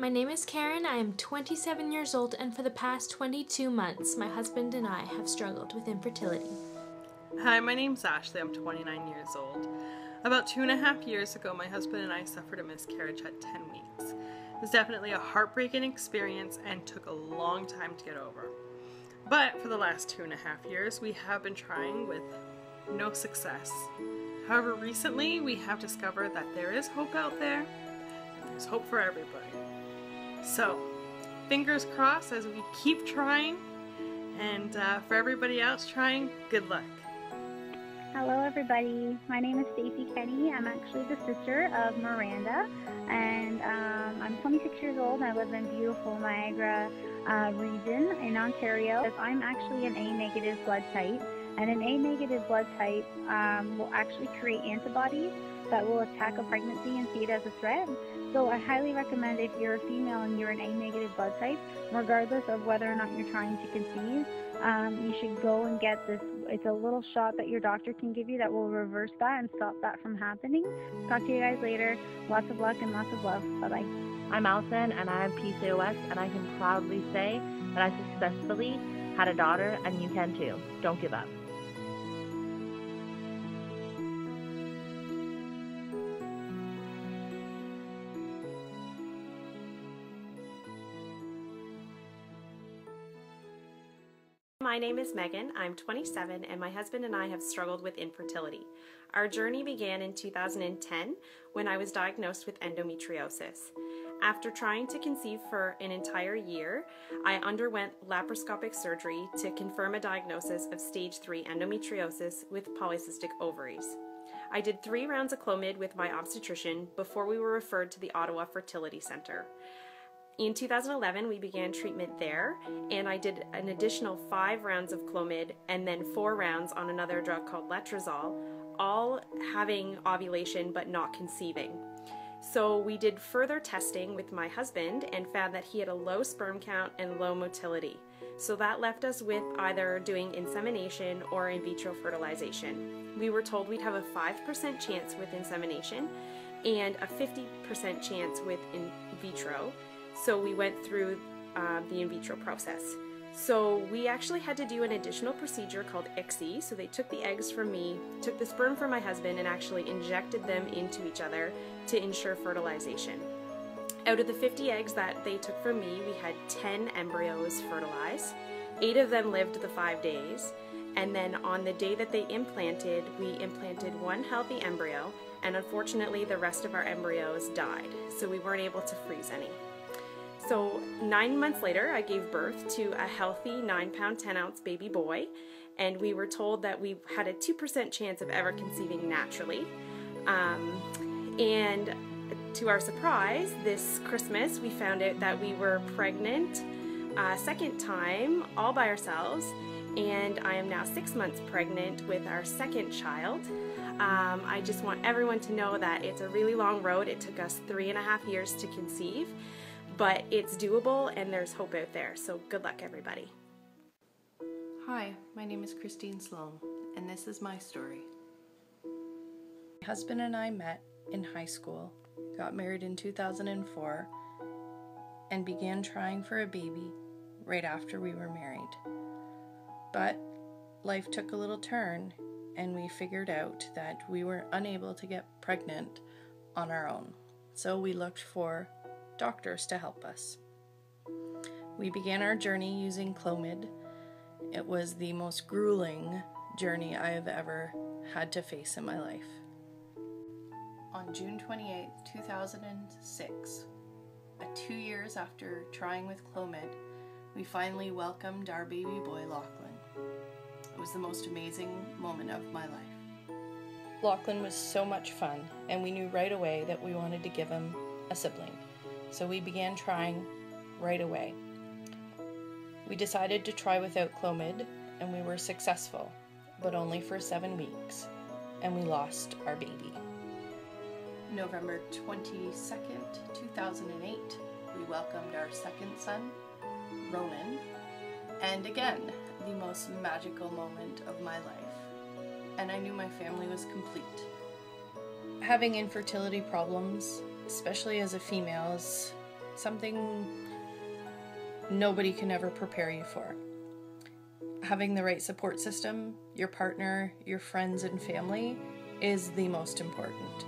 My name is Karen, I am 27 years old, and for the past 22 months, my husband and I have struggled with infertility. Hi, my name's Ashley, I'm 29 years old. About 2.5 years ago, my husband and I suffered a miscarriage at 10 weeks. It was definitely a heartbreaking experience and took a long time to get over. But for the last 2.5 years, we have been trying with no success. However, recently we have discovered that there is hope out there, and there's hope for everybody. So, fingers crossed as we keep trying, and for everybody else trying, good luck. Hello everybody, my name is Stacey Kenny. I'm actually the sister of Miranda, and I'm 26 years old and I live in beautiful Niagara region in Ontario. I'm actually an A-negative blood type, and an A-negative blood type will actually create antibodies that will attack a pregnancy and see it as a threat. So I highly recommend, if you're a female and you're an A-negative blood type, regardless of whether or not you're trying to conceive, you should go and get this. It's a little shot that your doctor can give you that will reverse that and stop that from happening. Talk to you guys later. Lots of luck and lots of love. Bye-bye. I'm Allison and I have PCOS, and I can proudly say that I successfully had a daughter, and you can too. Don't give up. My name is Megan, I'm 27, and my husband and I have struggled with infertility. Our journey began in 2010 when I was diagnosed with endometriosis. After trying to conceive for an entire year, I underwent laparoscopic surgery to confirm a diagnosis of stage 3 endometriosis with polycystic ovaries. I did 3 rounds of Clomid with my obstetrician before we were referred to the Ottawa Fertility Centre. In 2011, we began treatment there, and I did an additional 5 rounds of Clomid and then 4 rounds on another drug called letrozole, all having ovulation but not conceiving. So we did further testing with my husband and found that he had a low sperm count and low motility. So that left us with either doing insemination or in vitro fertilization. We were told we'd have a 5% chance with insemination and a 50% chance with in vitro. So we went through the in vitro process. So we actually had to do an additional procedure called ICSI. So they took the eggs from me, took the sperm from my husband, and actually injected them into each other to ensure fertilization. Out of the 50 eggs that they took from me, we had 10 embryos fertilized. 8 of them lived the 5 days. And then on the day that they implanted, we implanted 1 healthy embryo, and unfortunately the rest of our embryos died. So we weren't able to freeze any. So 9 months later, I gave birth to a healthy 9-pound, 10-ounce baby boy, and we were told that we had a 2% chance of ever conceiving naturally. And to our surprise, this Christmas, we found out that we were pregnant a second time, all by ourselves, and I am now 6 months pregnant with our second child. I just want everyone to know that it's a really long road. It took us 3.5 years to conceive. But it's doable and there's hope out there, so good luck everybody. Hi, my name is Christine Sloan, and this is my story. My husband and I met in high school, got married in 2004, and began trying for a baby right after we were married. But life took a little turn, and we figured out that we were unable to get pregnant on our own. So we looked for doctors to help us. We began our journey using Clomid. It was the most grueling journey I have ever had to face in my life. On June 28, 2006, 2 years after trying with Clomid, we finally welcomed our baby boy Lachlan. It was the most amazing moment of my life. Lachlan was so much fun, and we knew right away that we wanted to give him a sibling. So we began trying right away. We decided to try without Clomid, and we were successful, but only for 7 weeks, and we lost our baby. November 22nd, 2008, we welcomed our second son, Ronan, and again, the most magical moment of my life, and I knew my family was complete. Having infertility problems, especially as a female, is something nobody can ever prepare you for. Having the right support system, your partner, your friends and family is the most important.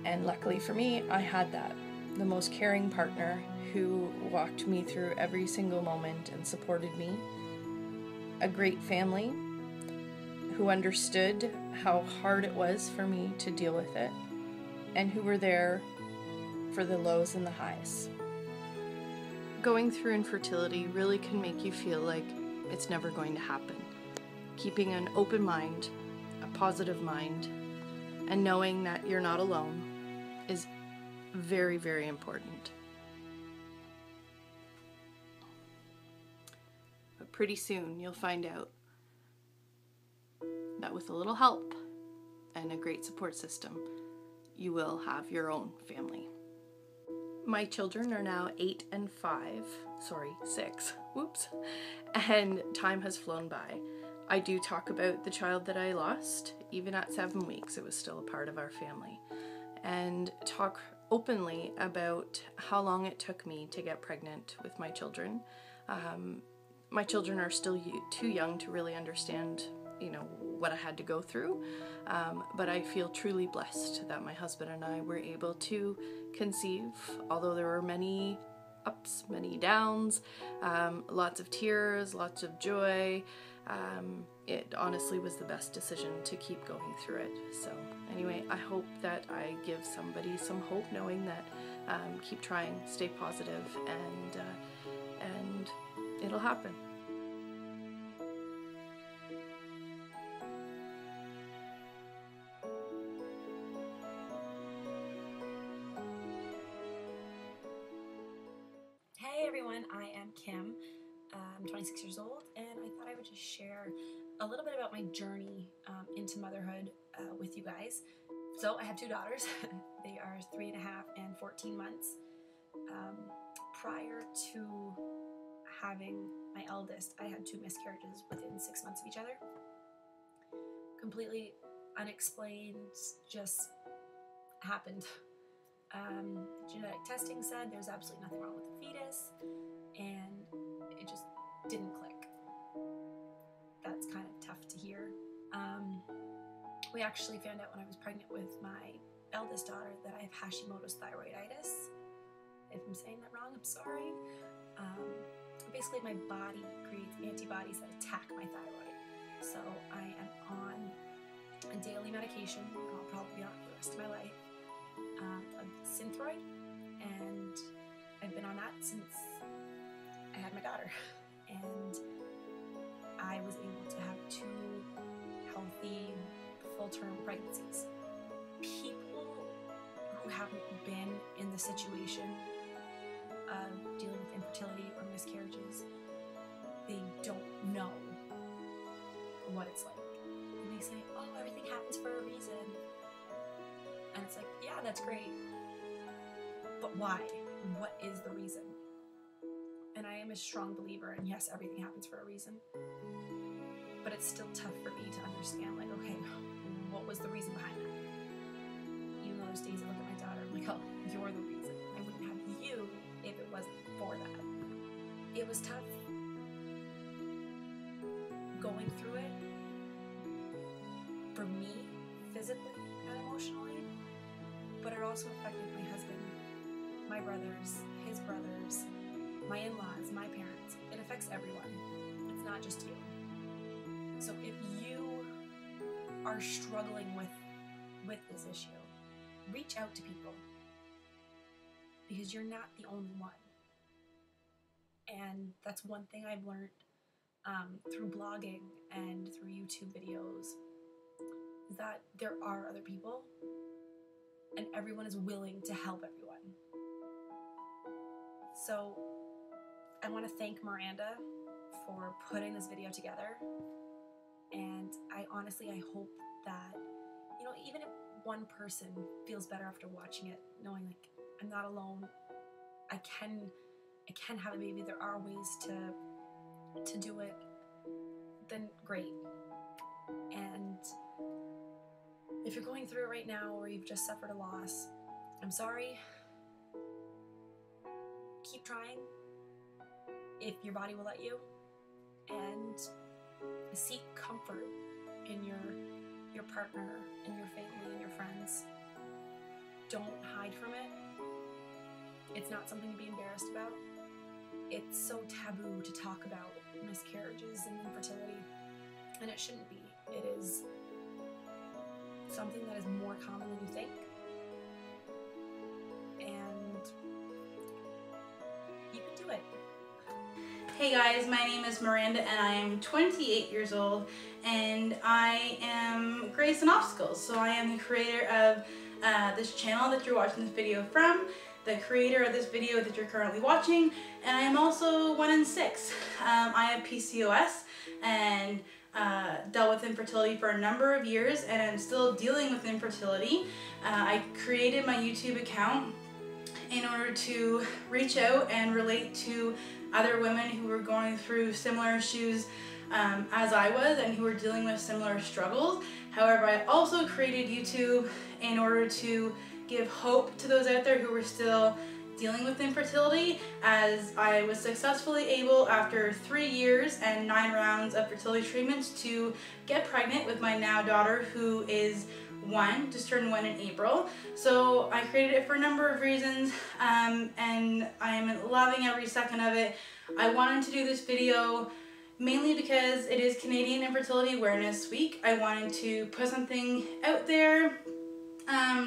And luckily for me, I had that. The most caring partner who walked me through every single moment and supported me. A great family who understood how hard it was for me to deal with it and who were there for the lows and the highs. Going through infertility really can make you feel like it's never going to happen. Keeping an open mind, a positive mind, and knowing that you're not alone is very, very important. But pretty soon you'll find out that with a little help and a great support system, you will have your own family. My children are now 8 and 6, whoops, and time has flown by. I do talk about the child that I lost. Even at 7 weeks, it was still a part of our family. And talk openly about how long it took me to get pregnant with my children. My children are still too young to really understand, what I had to go through. But I feel truly blessed that my husband and I were able to conceive, although there were many ups, many downs, lots of tears, lots of joy. It honestly was the best decision to keep going through it. So anyway, I hope that I give somebody some hope, knowing that keep trying, stay positive, and it'll happen. Hey everyone, I am Kim. I'm 26 years old, and I thought I would just share a little bit about my journey into motherhood with you guys. So I have 2 daughters. They are 3.5 and 14 months. Prior to having my eldest, I had 2 miscarriages within 6 months of each other. Completely unexplained, just happened. Genetic testing said there's absolutely nothing wrong with the fetus, and it just didn't click. That's kind of tough to hear. We actually found out when I was pregnant with my eldest daughter that I have Hashimoto's thyroiditis. If I'm saying that wrong, I'm sorry. Basically, my body creates antibodies that attack my thyroid. So I am on a daily medication, and I'll probably be on it for the rest of my life, of Synthroid, and I've been on that since I had my daughter. And I was able to have 2 healthy, full-term pregnancies. People who haven't been in the situation of dealing with infertility or miscarriages, they don't know what it's like. And they say, oh, everything happens for a reason. And it's like, yeah, that's great. But why? What is the reason? And I am a strong believer in, yes, everything happens for a reason. But it's still tough for me to understand, like, okay, what was the reason behind that? Even though there's days I look at my daughter, I'm like, oh, you're the reason. I wouldn't have you if it wasn't for that. It was tough going through it for me, physically and emotionally, but it also affected my husband, my brothers, his brothers, my in-laws, my parents. It affects everyone. It's not just you. So if you are struggling with this issue, reach out to people, because you're not the only one. And that's one thing I've learned through blogging and through YouTube videos, is that there are other people and everyone is willing to help everyone. So I want to thank Miranda for putting this video together. And I hope that, even if one person feels better after watching it, knowing like I'm not alone, I can have a baby, there are ways to do it, then great. And if you're going through it right now, or you've just suffered a loss, I'm sorry, keep trying if your body will let you, and seek comfort in your partner and your family and your friends. Don't hide from it. It's not something to be embarrassed about. It's so taboo to talk about miscarriages and infertility, and it shouldn't be. It is something that is more common than you think, and you can do it. Hey guys, my name is Miranda and I am 28 years old, and I am Grace in Obstacles. So I am the creator of this channel that you're watching this video from, the creator of this video that you're currently watching, and I am also 1 in 6. I have PCOS and dealt with infertility for a number of years, and I'm still dealing with infertility. I created my YouTube account in order to reach out and relate to other women who were going through similar issues as I was, and who were dealing with similar struggles. However, I also created YouTube in order to give hope to those out there who were still dealing with infertility, as I was successfully able, after 3 years and 9 rounds of fertility treatments, to get pregnant with my now daughter, who is 1, just turned 1 in April. So I created it for a number of reasons, and I am loving every second of it. I wanted to do this video mainly because it is Canadian Infertility Awareness Week. I wanted to put something out there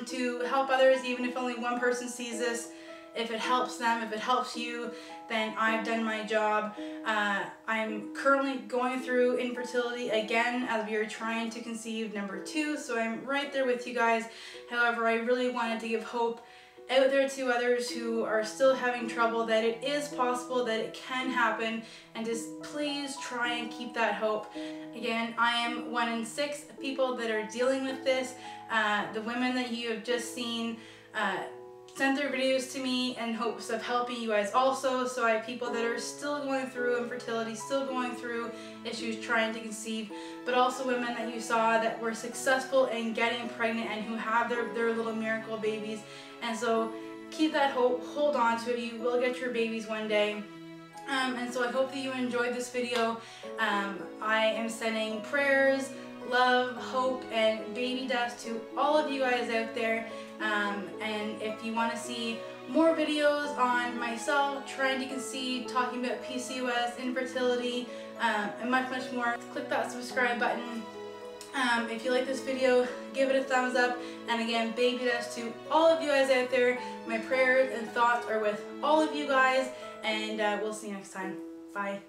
to help others, even if only one person sees this. If it helps them, if it helps you, then I've done my job. I'm currently going through infertility again, as we are trying to conceive number 2, so I'm right there with you guys. However, I really wanted to give hope out there to others who are still having trouble, that it is possible, that it can happen, and just please try and keep that hope. Again, I am 1 in 6 people that are dealing with this. The women that you have just seen sent their videos to me in hopes of helping you guys also. So I have people that are still going through infertility, still going through issues trying to conceive, but also women that you saw that were successful in getting pregnant and who have their little miracle babies. And so keep that hope, hold on to it, you will get your babies one day. And so I hope that you enjoyed this video. I am sending prayers, love, hope, and baby dust to all of you guys out there. And if you want to see more videos on myself trying to conceive, talking about PCOS, infertility, and much more, click that subscribe button. If you like this video, give it a thumbs up. And again, baby dust to all of you guys out there. My prayers and thoughts are with all of you guys, and we'll see you next time. Bye.